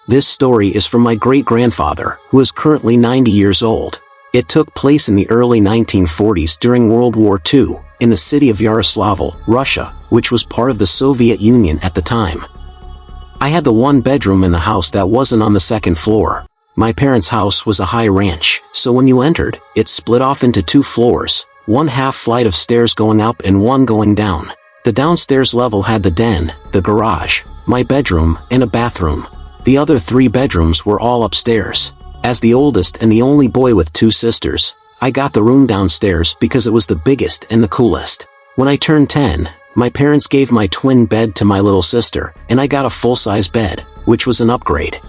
This story is from my great-grandfather, who is currently 90 years old. It took place in the early 1940s during World War II, in the city of Yaroslavl, Russia, which was part of the Soviet Union at the time. I had the one bedroom in the house that wasn't on the second floor. My parents' house was a high ranch, so when you entered, it split off into 2 floors, one half flight of stairs going up and one going down. The downstairs level had the den, the garage, my bedroom, and a bathroom. The other 3 bedrooms were all upstairs. As the oldest and the only boy with 2 sisters, I got the room downstairs because it was the biggest and the coolest. When I turned 10, my parents gave my twin bed to my little sister, and I got a full-size bed, which was an upgrade.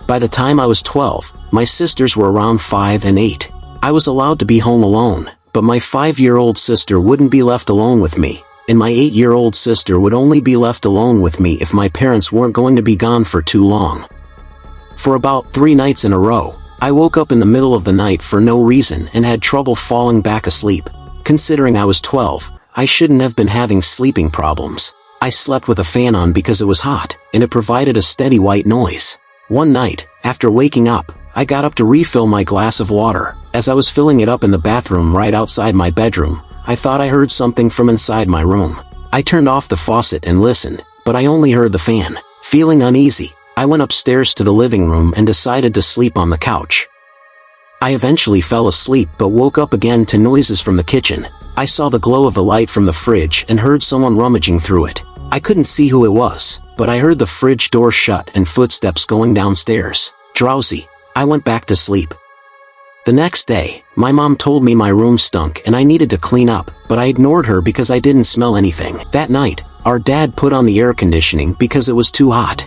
By the time I was 12, my sisters were around 5 and 8. I was allowed to be home alone, but my 5-year-old sister wouldn't be left alone with me, and my 8-year-old sister would only be left alone with me if my parents weren't going to be gone for too long. For about 3 nights in a row, I woke up in the middle of the night for no reason and had trouble falling back asleep. Considering I was 12, I shouldn't have been having sleeping problems. I slept with a fan on because it was hot, and it provided a steady white noise. One night, after waking up, I got up to refill my glass of water. As I was filling it up in the bathroom right outside my bedroom, I thought I heard something from inside my room. I turned off the faucet and listened, but I only heard the fan. Feeling uneasy, I went upstairs to the living room and decided to sleep on the couch. I eventually fell asleep but woke up again to noises from the kitchen. I saw the glow of the light from the fridge and heard someone rummaging through it. I couldn't see who it was, but I heard the fridge door shut and footsteps going downstairs. Drowsy, I went back to sleep. The next day, my mom told me my room stunk and I needed to clean up, but I ignored her because I didn't smell anything. That night, our dad put on the air conditioning because it was too hot.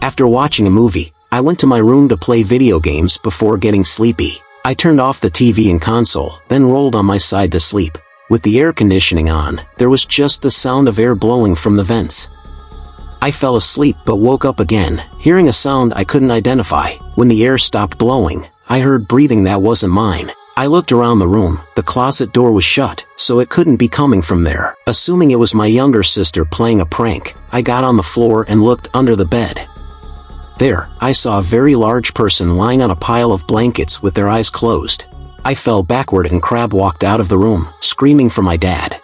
After watching a movie, I went to my room to play video games before getting sleepy. I turned off the TV and console, then rolled on my side to sleep. With the air conditioning on, there was just the sound of air blowing from the vents. I fell asleep but woke up again, hearing a sound I couldn't identify. When the air stopped blowing, I heard breathing that wasn't mine. I looked around the room. The closet door was shut, so it couldn't be coming from there. Assuming it was my younger sister playing a prank, I got on the floor and looked under the bed. There, I saw a very large person lying on a pile of blankets with their eyes closed. I fell backward and crab walked out of the room, screaming for my dad.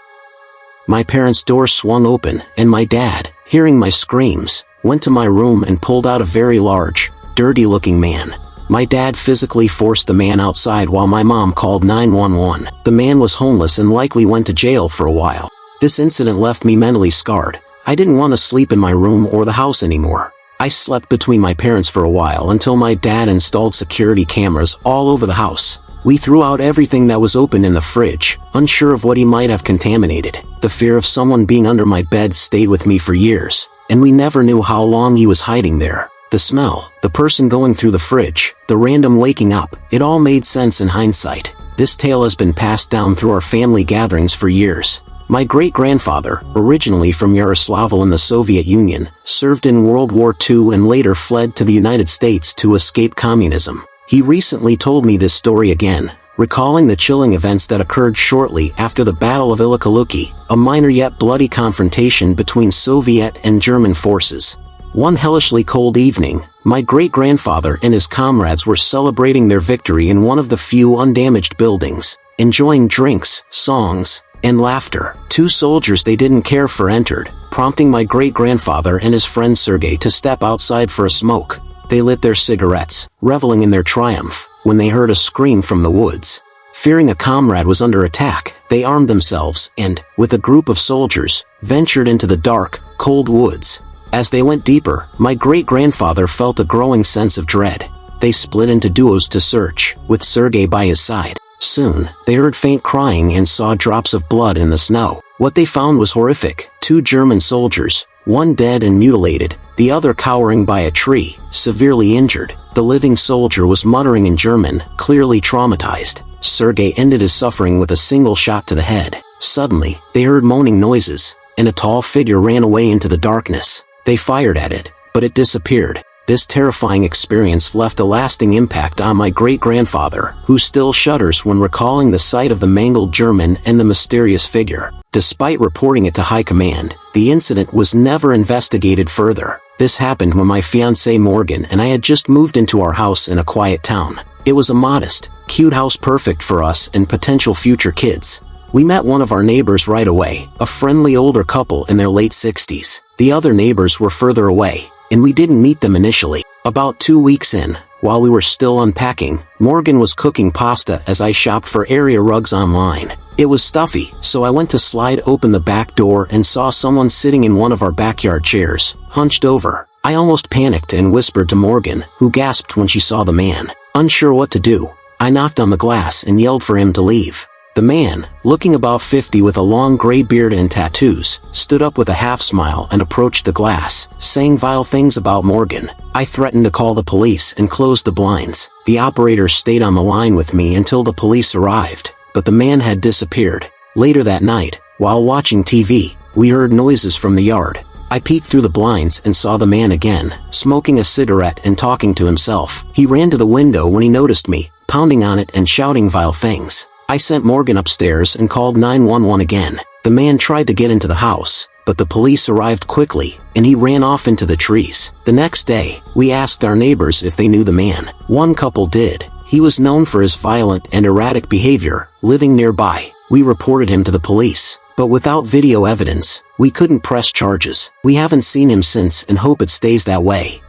My parents' door swung open, and my dad, hearing my screams, went to my room and pulled out a very large, dirty-looking man. My dad physically forced the man outside while my mom called 911. The man was homeless and likely went to jail for a while. This incident left me mentally scarred. I didn't want to sleep in my room or the house anymore. I slept between my parents for a while until my dad installed security cameras all over the house. We threw out everything that was open in the fridge, unsure of what he might have contaminated. The fear of someone being under my bed stayed with me for years, and we never knew how long he was hiding there. The smell, the person going through the fridge, the random waking up, it all made sense in hindsight. This tale has been passed down through our family gatherings for years. My great-grandfather, originally from Yaroslavl in the Soviet Union, served in World War II and later fled to the United States to escape communism. He recently told me this story again, recalling the chilling events that occurred shortly after the Battle of Ilikaluki, a minor yet bloody confrontation between Soviet and German forces. One hellishly cold evening, my great-grandfather and his comrades were celebrating their victory in one of the few undamaged buildings, enjoying drinks, songs, and laughter. 2 soldiers they didn't care for entered, prompting my great-grandfather and his friend Sergei to step outside for a smoke. They lit their cigarettes, reveling in their triumph, when they heard a scream from the woods. Fearing a comrade was under attack, they armed themselves and, with a group of soldiers, ventured into the dark, cold woods. As they went deeper, my great-grandfather felt a growing sense of dread. They split into duos to search, with Sergei by his side. Soon, they heard faint crying and saw drops of blood in the snow. What they found was horrific. 2 German soldiers, one dead and mutilated, the other cowering by a tree, severely injured. The living soldier was muttering in German, clearly traumatized. Sergei ended his suffering with a single shot to the head. Suddenly, they heard moaning noises, and a tall figure ran away into the darkness. They fired at it, but it disappeared. This terrifying experience left a lasting impact on my great-grandfather, who still shudders when recalling the sight of the mangled German and the mysterious figure. Despite reporting it to high command, the incident was never investigated further. This happened when my fiancée Morgan and I had just moved into our house in a quiet town. It was a modest, cute house perfect for us and potential future kids. We met one of our neighbors right away, a friendly older couple in their late 60s. The other neighbors were further away, and we didn't meet them initially. About 2 weeks in, while we were still unpacking, Morgan was cooking pasta as I shopped for area rugs online. It was stuffy, so I went to slide open the back door and saw someone sitting in one of our backyard chairs, hunched over. I almost panicked and whispered to Morgan, who gasped when she saw the man. Unsure what to do, I knocked on the glass and yelled for him to leave. The man, looking about 50 with a long gray beard and tattoos, stood up with a half smile and approached the glass, saying vile things about Morgan. I threatened to call the police and closed the blinds. The operator stayed on the line with me until the police arrived, but the man had disappeared. Later that night, while watching TV, we heard noises from the yard. I peeked through the blinds and saw the man again, smoking a cigarette and talking to himself. He ran to the window when he noticed me, pounding on it and shouting vile things. I sent Morgan upstairs and called 911 again. The man tried to get into the house, but the police arrived quickly, and he ran off into the trees. The next day, we asked our neighbors if they knew the man. One couple did. He was known for his violent and erratic behavior, living nearby. We reported him to the police, but without video evidence, we couldn't press charges. We haven't seen him since and hope it stays that way.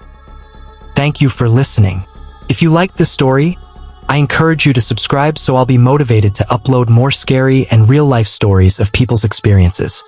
Thank you for listening. If you liked this story, I encourage you to subscribe so I'll be motivated to upload more scary and real-life stories of people's experiences.